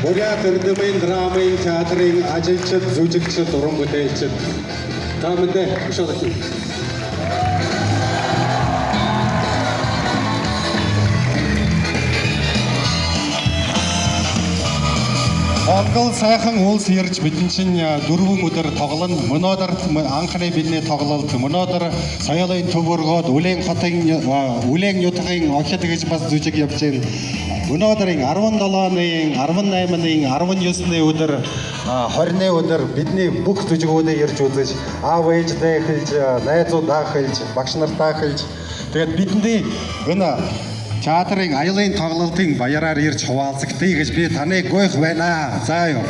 Бурят эрдэмийн драмын театрын ажилчид, жүжигчид, уран бүтээлчид та бүхэндээ өшөөлөж байна. Монгол сайхан улс ирж бидэн чинь 4 өдөр тоглоно. Өнөөдөр анхны бидний тоглолт өнөөдөр соёлын төв өргөөд Үлэн нутгийн охид гэж бас жүжиг явж байна. Өнөөдрийн 17-ны 18-ны 19-ны өдөр 20-ны өдөр бидний бүх жүжигүүдээ ирж үзэж аав ээждээ хэлж, найзуудаа хэлж, багш нартаа хэлж тэгээд бидний энэ театрын аялын тоглолтын баяраар ирж хуваалцагтъя гэж би таныг гуйх байна. За юу.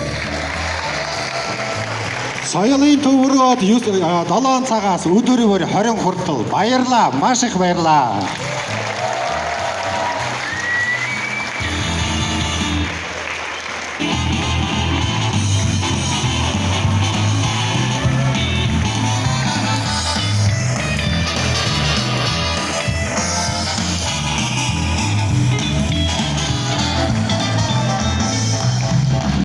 Соёлын төв өргөөд 7 цагаас өдөрөөр 20 хүртэл баярлаа. Маш их баярлаа.